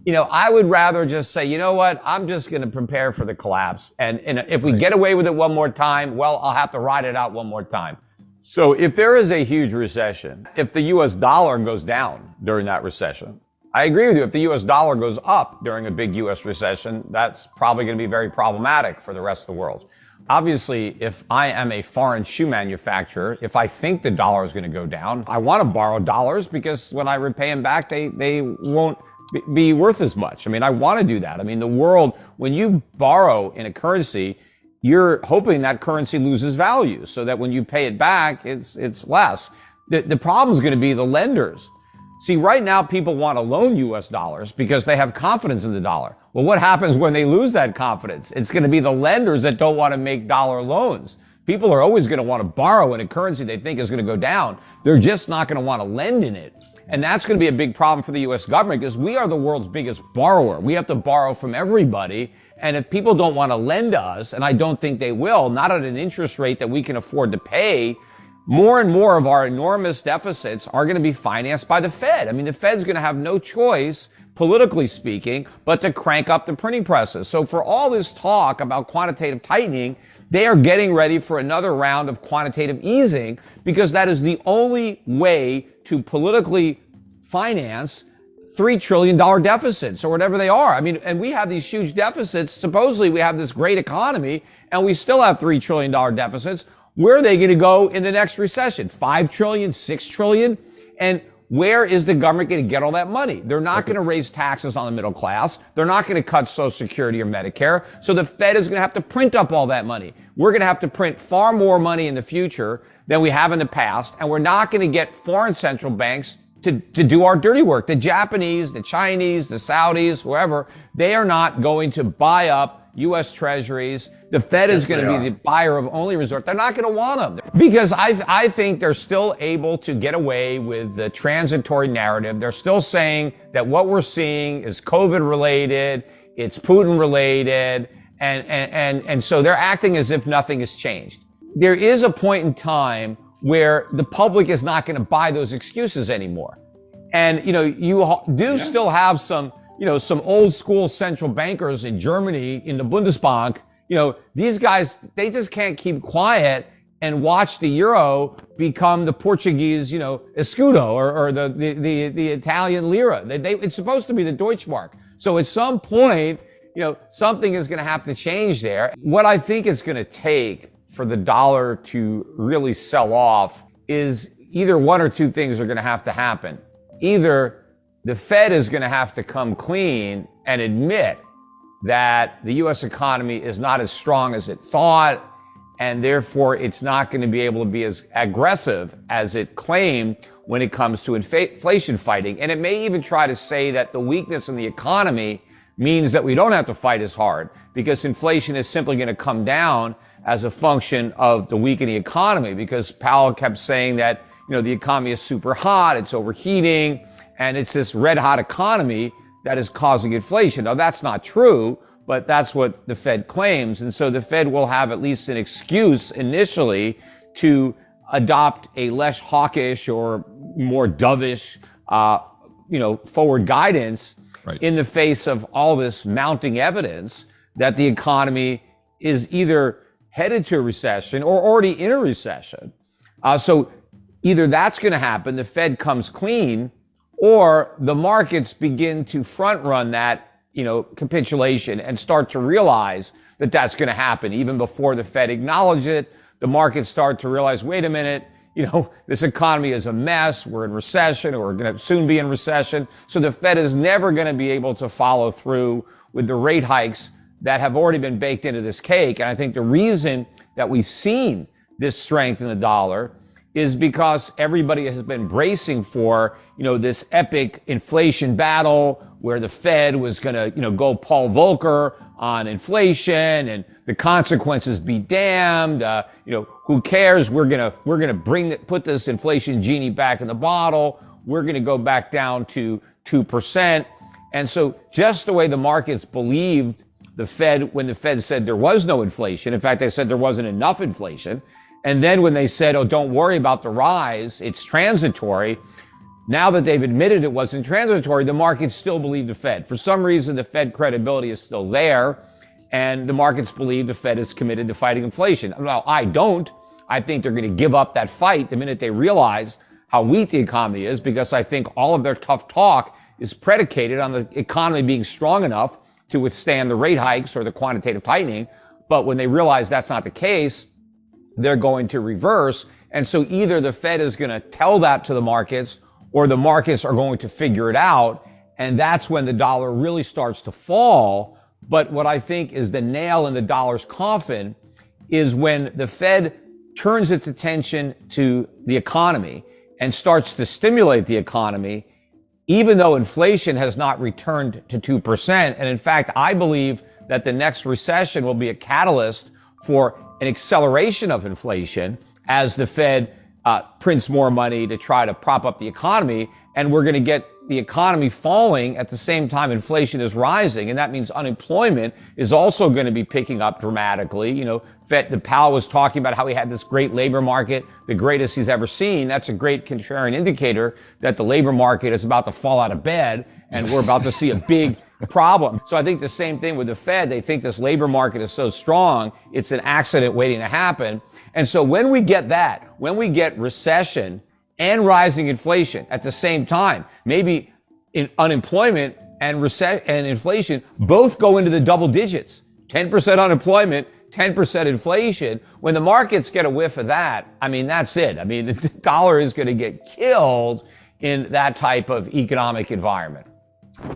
I would rather just say, you know what, I'm just going to prepare for the collapse. And if we get away with it one more time, well, I'll have to ride it out one more time. So if there is a huge recession, if the US dollar goes down during that recession, I agree with you. If the US dollar goes up during a big US recession, that's probably going to be very problematic for the rest of the world. Obviously, if I am a foreign shoe manufacturer, if I think the dollar is going to go down, I want to borrow dollars because when I repay them back, they won't be worth as much. I mean, I want to do that. I mean, the world, when you borrow in a currency, you're hoping that currency loses value so that when you pay it back, it's less. The problem is going to be the lenders. See, right now, people want to loan US dollars because they have confidence in the dollar. Well, what happens when they lose that confidence? It's going to be the lenders that don't want to make dollar loans. People are always going to want to borrow in a currency they think is going to go down. They're just not going to want to lend in it. And that's going to be a big problem for the US government because we are the world's biggest borrower. We have to borrow from everybody. And if people don't want to lend to us, and I don't think they will, not at an interest rate that we can afford to pay, more and more of our enormous deficits are going to be financed by the Fed. I mean, the Fed's going to have no choice, politically speaking, but to crank up the printing presses. So for all this talk about quantitative tightening, they are getting ready for another round of quantitative easing because that is the only way to politically finance $3 trillion deficits or whatever they are. I mean, and we have these huge deficits. Supposedly we have this great economy and we still have $3 trillion deficits. Where are they going to go in the next recession? 5 trillion, 6 trillion? And where is the government going to get all that money? They're not going to raise taxes on the middle class. They're not going to cut Social Security or Medicare. So the Fed is going to have to print up all that money. We're going to have to print far more money in the future than we have in the past. And we're not going to get foreign central banks to do our dirty work. The Japanese, the Chinese, the Saudis, whoever, they are not going to buy up U.S. treasuries. The Fed is going to be the buyer of only resort. They're not going to want them because I think they're still able to get away with the transitory narrative. They're still saying that what we're seeing is COVID related, it's Putin related, and so they're acting as if nothing has changed. There is a point in time where the public is not going to buy those excuses anymore. And, you do still have some old school central bankers in Germany in the Bundesbank. These guys, they just can't keep quiet and watch the euro become the Portuguese, escudo or the Italian lira. It's supposed to be the Deutschmark. So at some point, something is going to have to change there. What I think it's going to take for the dollar to really sell off is either one or two things are going to have to happen. Either the Fed is going to have to come clean and admit that the U.S. economy is not as strong as it thought, and therefore it's not going to be able to be as aggressive as it claimed when it comes to inflation fighting. And it may even try to say that the weakness in the economy means that we don't have to fight as hard because inflation is simply going to come down as a function of the weakening economy, because Powell kept saying that, the economy is super hot, it's overheating, and it's this red hot economy that is causing inflation. Now, that's not true, but that's what the Fed claims. And so the Fed will have at least an excuse initially to adopt a less hawkish or more dovish, forward guidance in the face of all this mounting evidence that the economy is either headed to a recession or already in a recession. So either that's going to happen, the Fed comes clean, or the markets begin to front run that, capitulation and start to realize that that's going to happen. Even before the Fed acknowledge it, the markets start to realize, wait a minute, this economy is a mess. We're in recession, or we're going to soon be in recession. So the Fed is never going to be able to follow through with the rate hikes that have already been baked into this cake. And I think the reason that we've seen this strength in the dollar is because everybody has been bracing for, this epic inflation battle where the Fed was going to, go Paul Volcker on inflation and the consequences be damned. Who cares? We're going to put this inflation genie back in the bottle. We're going to go back down to 2%. And so just the way the markets believed the Fed, when the Fed said there was no inflation, in fact, they said there wasn't enough inflation. And then when they said, oh, don't worry about the rise, it's transitory, Now that they've admitted it wasn't transitory, the markets still believe the Fed. For some reason, the Fed credibility is still there, and the markets believe the Fed is committed to fighting inflation. Well, I don't. I think they're going to give up that fight the minute they realize how weak the economy is, because I think all of their tough talk is predicated on the economy being strong enough to withstand the rate hikes or the quantitative tightening. But when they realize that's not the case, they're going to reverse. And so either the Fed is going to tell that to the markets, or the markets are going to figure it out. And that's when the dollar really starts to fall. But what I think is the nail in the dollar's coffin is when the Fed turns its attention to the economy and starts to stimulate the economy, even though inflation has not returned to 2%. And in fact, I believe that the next recession will be a catalyst for an acceleration of inflation as the Fed prints more money to try to prop up the economy. And we're going to get the economy falling at the same time inflation is rising. And that means unemployment is also going to be picking up dramatically. You know, the Powell was talking about how he had this great labor market, the greatest he's ever seen. That's a great contrarian indicator that the labor market is about to fall out of bed and we're about to see a big problem. So I think the same thing with the Fed. They think this labor market is so strong, it's an accident waiting to happen. And so when we get that, when we get recession and rising inflation at the same time, maybe unemployment and inflation both go into the double digits, 10% unemployment, 10% inflation. When the markets get a whiff of that, I mean, that's it. I mean, the dollar is going to get killed in that type of economic environment.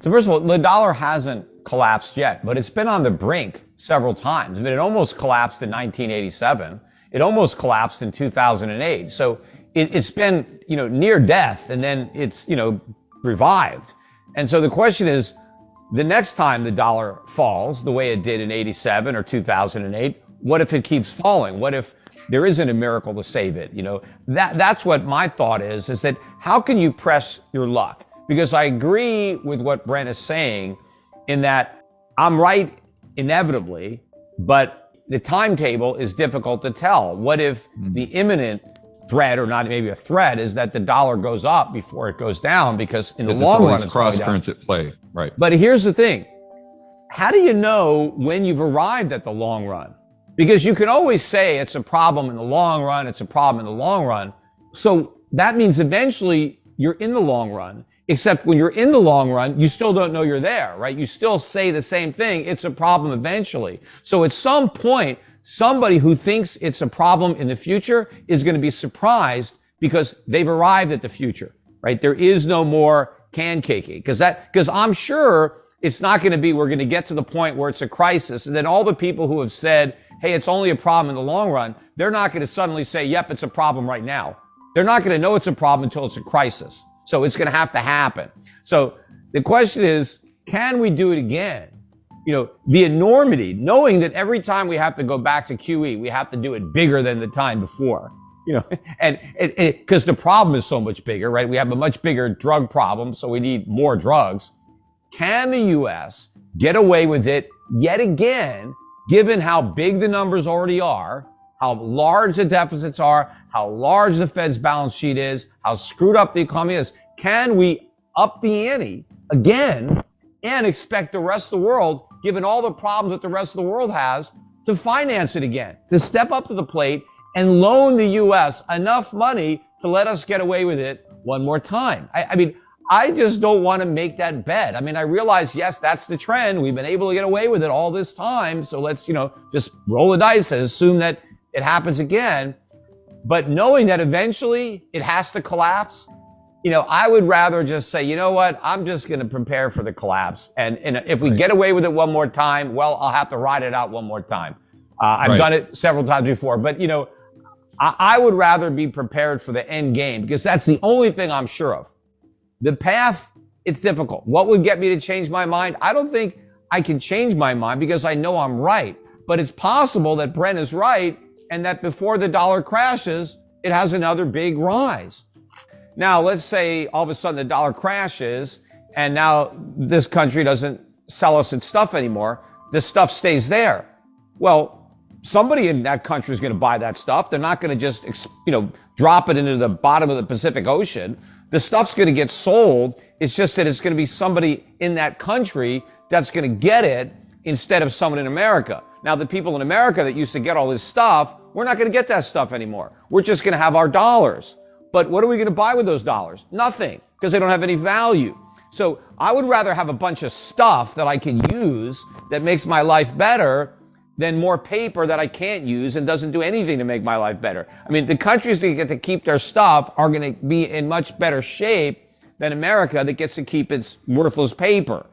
So first of all, the dollar hasn't collapsed yet, but it's been on the brink several times. I mean, it almost collapsed in 1987. It almost collapsed in 2008. So it's been, near death, and then it's, revived. And so the question is, the next time the dollar falls the way it did in 87 or 2008, what if it keeps falling? What if there isn't a miracle to save it? That's what my thought is that how can you press your luck? Because I agree with what Brent is saying in that I'm right inevitably, but the timetable is difficult to tell. What if the imminent threat, or not maybe a threat, is that the dollar goes up before it goes down, because in the long run, it's cross currents at play, right? But here's the thing. How do you know when you've arrived at the long run? Because you can always say it's a problem in the long run, it's a problem in the long run. So that means eventually you're in the long run, except when you're in the long run, you still don't know you're there, right? You still say the same thing. It's a problem eventually. So at some point, somebody who thinks it's a problem in the future is going to be surprised because they've arrived at the future, right? There is no more can caking, because I'm sure it's not going to be, we're going to get to the point where it's a crisis. And then all the people who have said, hey, it's only a problem in the long run, they're not going to suddenly say, yep, it's a problem right now. They're not going to know it's a problem until it's a crisis. So it's going to have to happen. So the question is, can we do it again? The enormity, knowing that every time we have to go back to QE, we have to do it bigger than the time before, and because the problem is so much bigger, right? We have a much bigger drug problem, so we need more drugs. Can the U.S. get away with it yet again, given how big the numbers already are, how large the deficits are, how large the Fed's balance sheet is, how screwed up the economy is? Can we up the ante again and expect the rest of the world, given all the problems that the rest of the world has, to finance it again, to step up to the plate and loan the U.S. enough money to let us get away with it one more time? I just don't want to make that bet. I realize, yes, that's the trend. We've been able to get away with it all this time. So let's, just roll the dice and assume that it happens again. But knowing that eventually it has to collapse, I would rather just say, you know what, I'm just going to prepare for the collapse. And if we get away with it one more time, well, I'll have to ride it out one more time. I've done it several times before. But, I would rather be prepared for the end game, because that's the only thing I'm sure of. The path, it's difficult. What would get me to change my mind? I don't think I can change my mind, because I know I'm right. But it's possible that Brent is right, and that before the dollar crashes, it has another big rise. Now, let's say all of a sudden the dollar crashes, and now this country doesn't sell us its stuff anymore. The stuff stays there. Well, somebody in that country is going to buy that stuff. They're not going to just, drop it into the bottom of the Pacific Ocean. The stuff's going to get sold. It's just that it's going to be somebody in that country that's going to get it instead of someone in America. Now, the people in America that used to get all this stuff, we're not going to get that stuff anymore. We're just going to have our dollars. But what are we going to buy with those dollars? Nothing, because they don't have any value. So I would rather have a bunch of stuff that I can use that makes my life better than more paper that I can't use and doesn't do anything to make my life better. I mean, the countries that get to keep their stuff are going to be in much better shape than America that gets to keep its worthless paper.